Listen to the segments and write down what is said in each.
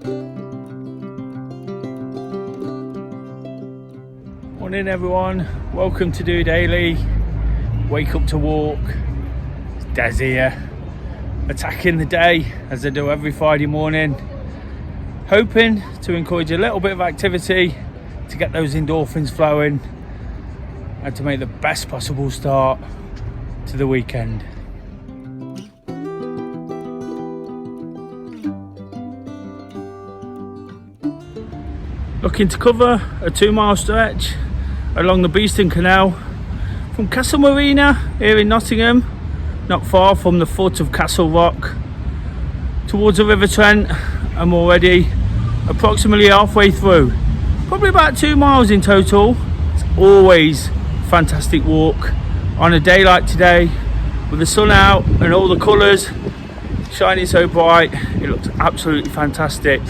Morning everyone, welcome to DOdaily. Wake up to walk. It's Des here, attacking the day as I do every Friday morning, hoping to encourage a little bit of activity to get those endorphins flowing and to make the best possible start to the weekend. Looking to cover a 2-mile stretch along the Beeston Canal from Castle Marina here in Nottingham, not far from the foot of Castle Rock, towards the River Trent. I'm already approximately halfway through, probably about 2 miles in total. It's always a fantastic walk on a day like today with the sun out and all the colours shining so bright. It looks absolutely fantastic.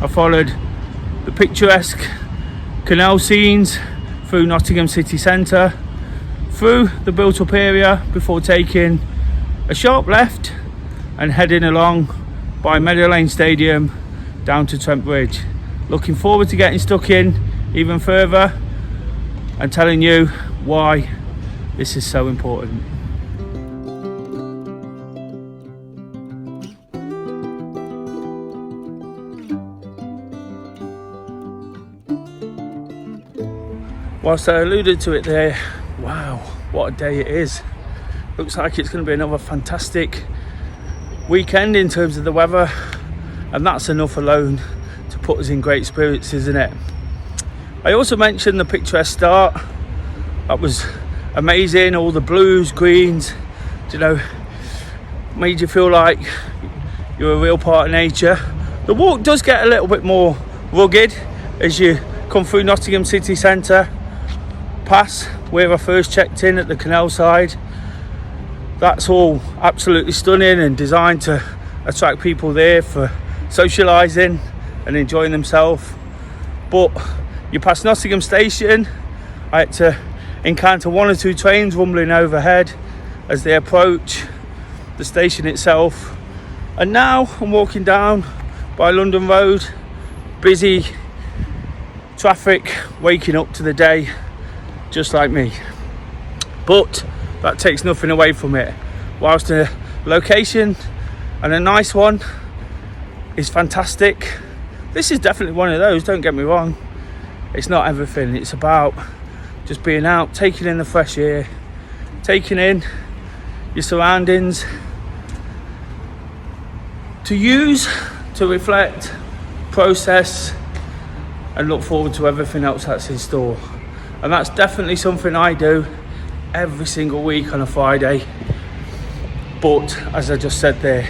I followed the picturesque canal scenes through Nottingham city centre, through the built up area before taking a sharp left and heading along by Meadow Lane Stadium down to Trent Bridge. Looking forward to getting stuck in even further and telling you why this is so important. Whilst I alluded to it there, wow, what a day it is. Looks like it's going to be another fantastic weekend in terms of the weather, and that's enough alone to put us in great spirits, isn't it? I also mentioned the picturesque start. That was amazing, all the blues, greens, made you feel like you're a real part of nature. The walk does get a little bit more rugged as you come through Nottingham city centre, past where I first checked in at the canal side. That's all absolutely stunning and designed to attract people there for socialising and enjoying themselves. But you pass Nottingham station, I had to encounter 1 or 2 trains rumbling overhead as they approach the station itself. And now I'm walking down by London Road, busy traffic waking up to the day just like me. But that takes nothing away from it. Whilst the location, and a nice one, is fantastic, this is definitely one of those, don't get me wrong. It's not everything. It's about just being out, taking in the fresh air, taking in your surroundings, to use, to reflect, process, and look forward to everything else that's in store. And that's definitely something I do every single week on a Friday. But as I just said there,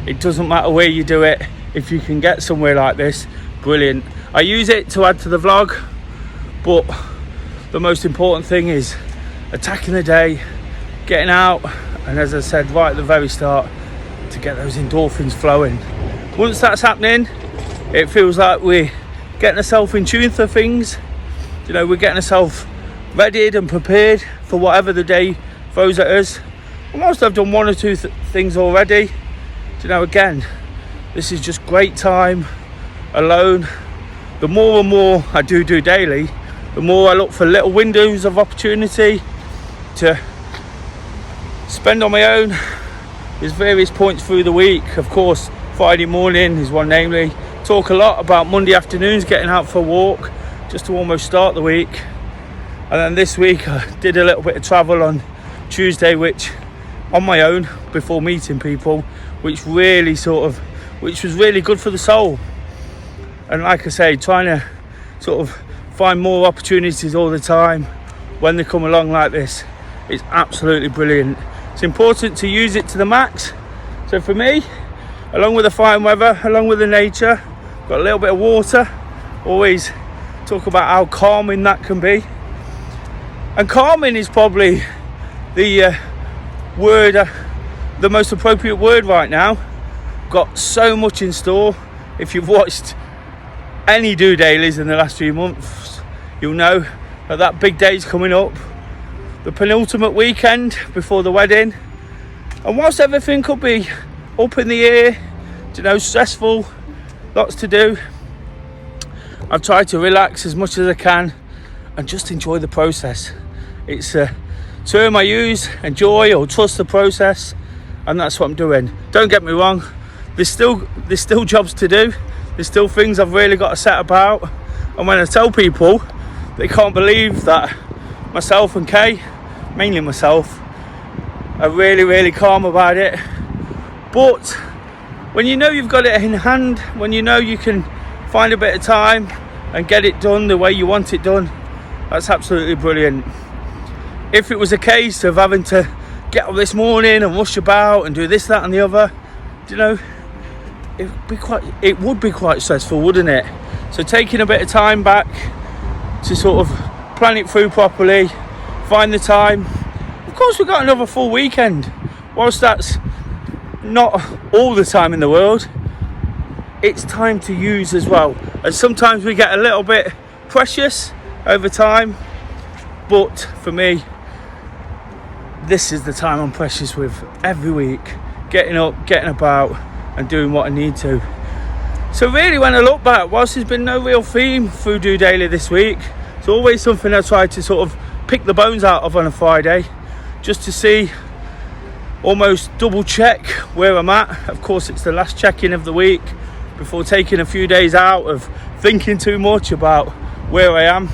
it doesn't matter where you do it. If you can get somewhere like this, brilliant. I use it to add to the vlog, but the most important thing is attacking the day, getting out, and as I said right at the very start, to get those endorphins flowing. Once that's happening, it feels like we're getting ourselves in tune for things. We're getting ourselves readied and prepared for whatever the day throws at us. And whilst I've done 1 or 2 things already, again, this is just great time alone. The more and more I do daily, the more I look for little windows of opportunity to spend on my own. There's various points through the week. Of course, Friday morning is one, namely. Talk a lot about Monday afternoons, getting out for a walk, just to almost start the week. And then this week I did a little bit of travel on Tuesday, which on my own before meeting people, which was really good for the soul. And like I say, trying to sort of find more opportunities all the time when they come along like this is absolutely brilliant. It's important to use it to the max. So for me, along with the fine weather, along with the nature, got a little bit of water, always talk about how calming that can be. And calming is probably the most appropriate word right now. Got so much in store. If you've watched any DOdailies in the last few months, you'll know that big day's coming up, the penultimate weekend before the wedding. And whilst everything could be up in the air, stressful, lots to do. I've tried to relax as much as I can and just enjoy the process. It's a term I use, enjoy or trust the process, and that's what I'm doing. Don't get me wrong, there's still jobs to do. There's still things I've really got to set about, and when I tell people, they can't believe that myself and Kay, mainly myself, are really calm about it. But when you know you've got it in hand, when you know you can find a bit of time and get it done the way you want it done, that's absolutely brilliant. If it was a case of having to get up this morning and rush about and do this, that and the other, you know, it would be quite stressful, wouldn't it? So taking a bit of time back to sort of plan it through properly, find the time. Of course, we've got another full weekend. Whilst that's not all the time in the world, it's time to use as well. And sometimes we get a little bit precious over time, but for me, this is the time I'm precious with every week. Getting up, getting about, and doing what I need to. So really, when I look back, whilst there's been no real theme through DOdaily this week, it's always something I try to sort of pick the bones out of on a Friday, just to see, almost double check where I'm at. Of course, it's the last check-in of the week before taking a few days out of thinking too much about where I am.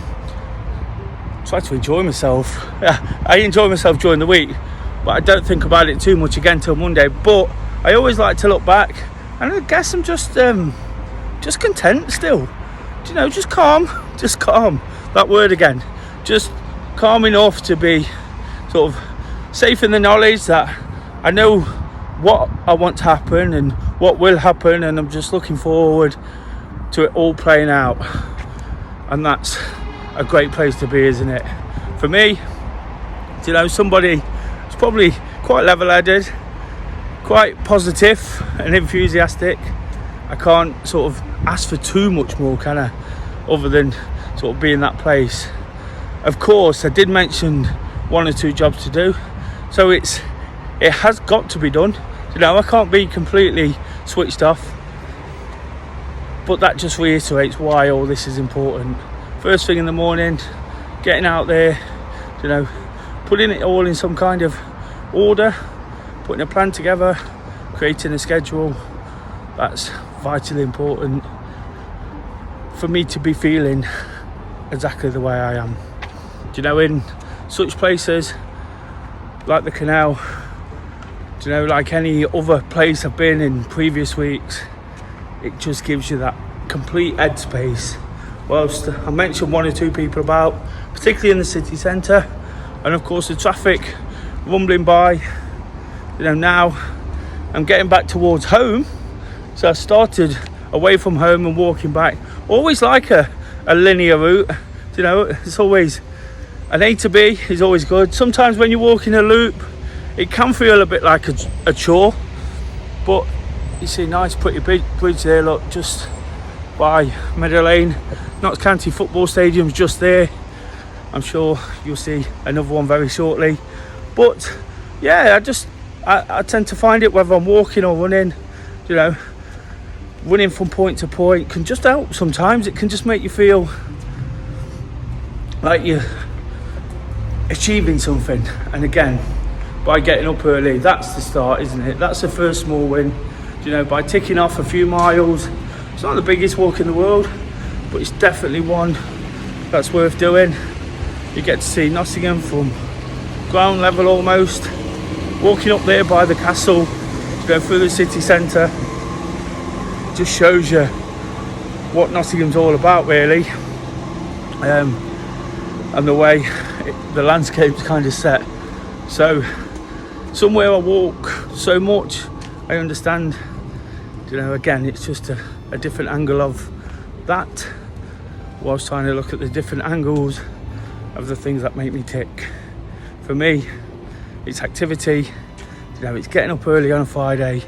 Try to enjoy myself. Yeah, I enjoy myself during the week, but I don't think about it too much again till Monday. But I always like to look back, and I guess I'm just content still. You know, just calm. That word again. Just calm enough to be sort of safe in the knowledge that I know what I want to happen and what will happen, and I'm just looking forward to it all playing out. And that's a great place to be, isn't it? For me, you know, somebody who's probably quite level-headed, quite positive and enthusiastic. I can't sort of ask for too much more, can I? Other than sort of be in that place. Of course, I did mention 1 or 2 jobs to do, so it has got to be done. You know, I can't be completely switched off, but that just reiterates why all this is important. First thing in the morning, getting out there, you know, putting it all in some kind of order, putting a plan together, creating a schedule. That's vitally important for me to be feeling exactly the way I am. You know, in such places like the canal, you know, like any other place I've been in previous weeks, it just gives you that complete headspace. Whilst I mentioned 1 or 2 people about, particularly in the city centre, and of course the traffic rumbling by, you know, now I'm getting back towards home. So I started away from home and walking back. Always like a linear route, you know, it's always an A to B is always good. Sometimes when you walk in a loop, it can feel a bit like a chore, but you see nice pretty big bridge there, look, just by Meadow Lane. Notts County Football Stadium's just there. I'm sure you'll see another one very shortly. But yeah, I tend to find it, whether I'm walking or running, you know, running from point to point can just help sometimes. It can just make you feel like you're achieving something. And again, by getting up early, that's the start, isn't it? That's the first small win. You know, by ticking off a few miles. It's not the biggest walk in the world, but it's definitely one that's worth doing. You get to see Nottingham from ground level almost. Walking up there by the castle, going through the city centre, just shows you what Nottingham's all about, really. And the way the landscape's kind of set. So somewhere I walk so much, I understand, you know, again, it's just a different angle of that, whilst trying to look at the different angles of the things that make me tick. For me, it's activity, you know, it's getting up early on a Friday,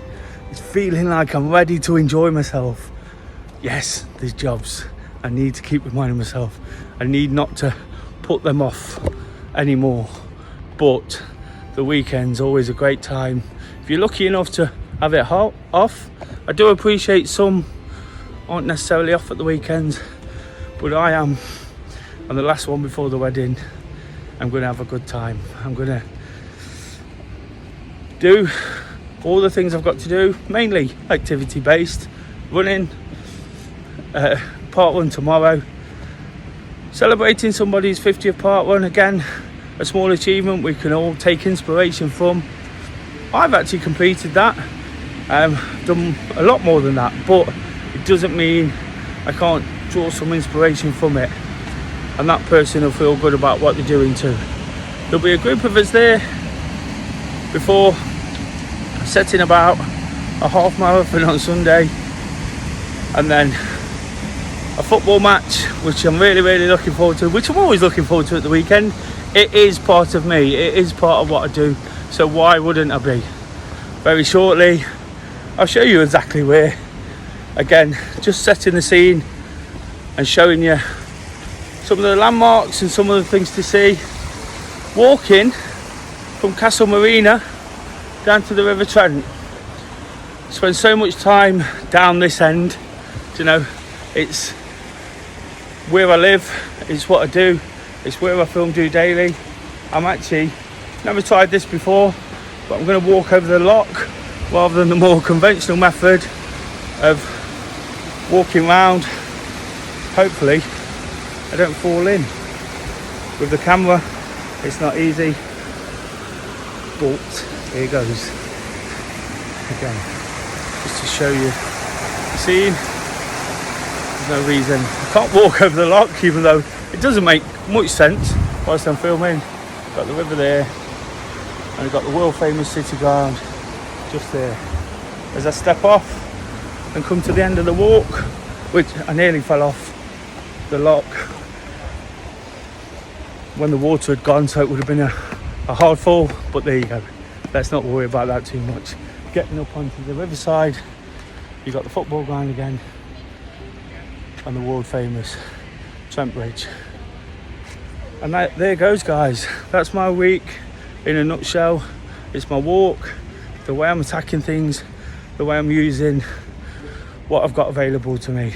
it's feeling like I'm ready to enjoy myself. Yes, there's jobs, I need to keep reminding myself, I need not to put them off anymore, but the weekend's always a great time. If you're lucky enough to have it off, I do appreciate some aren't necessarily off at the weekends, but I am. And the last one before the wedding, I'm going to have a good time. I'm going to do all the things I've got to do, mainly activity based, running, part 1 tomorrow, celebrating somebody's 50th part 1, again a small achievement we can all take inspiration from. I've actually completed that, done a lot more than that, but it doesn't mean I can't draw some inspiration from it, and that person will feel good about what they're doing too. There'll be a group of us there before setting about a half marathon on Sunday, and then a football match, which I'm really looking forward to, which I'm always looking forward to at the weekend. It is part of me, it is part of what I do, so why wouldn't I be? Very shortly I'll show you exactly where, again just setting the scene and showing you some of the landmarks and some of the things to see. Walking from Castle Marina down to the River Trent, spend so much time down this end, you know, it's where I live, it's what I do, it's where I film DOdaily. I'm actually never tried this before, but I'm going to walk over the lock rather than the more conventional method of walking round. Hopefully I don't fall in with the camera. It's not easy, but here goes again, just to show you the scene. There's no reason I can't walk over the lock, even though it doesn't make much sense whilst I'm filming. Got the river there, and I've got the world famous city ground just there. As I step off and come to the end of the walk, which I nearly fell off the lock when the water had gone, so it would have been a hard fall, but there you go, let's not worry about that too much. Getting up onto the riverside, you've got the football ground again and the world famous Trent Bridge. And there goes, guys, that's my week in a nutshell. It's my walk, the way I'm attacking things, the way I'm using what I've got available to me.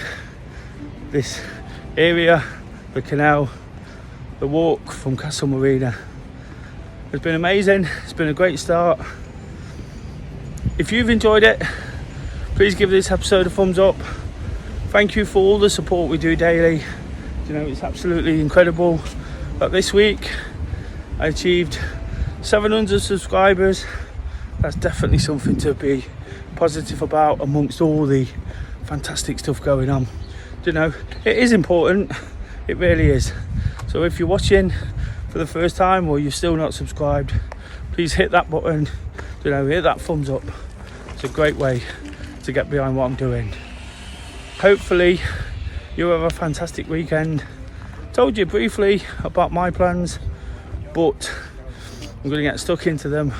This area, the canal, the walk from Castle Marina has been amazing. It's been a great start. If you've enjoyed it, please give this episode a thumbs up. Thank you for all the support we do daily. You know, it's absolutely incredible that this week I achieved 700 subscribers. That's definitely something to be positive about amongst all the fantastic stuff going on. You know, it is important, it really is. So if you're watching for the first time or you're still not subscribed, please hit that button, you know, hit that thumbs up. It's a great way to get behind what I'm doing. Hopefully you'll have a fantastic weekend. Told you briefly about my plans, but I'm going to get stuck into them,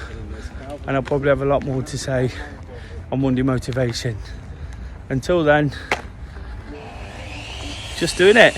and I'll probably have a lot more to say on Monday motivation. Until then, just doing it.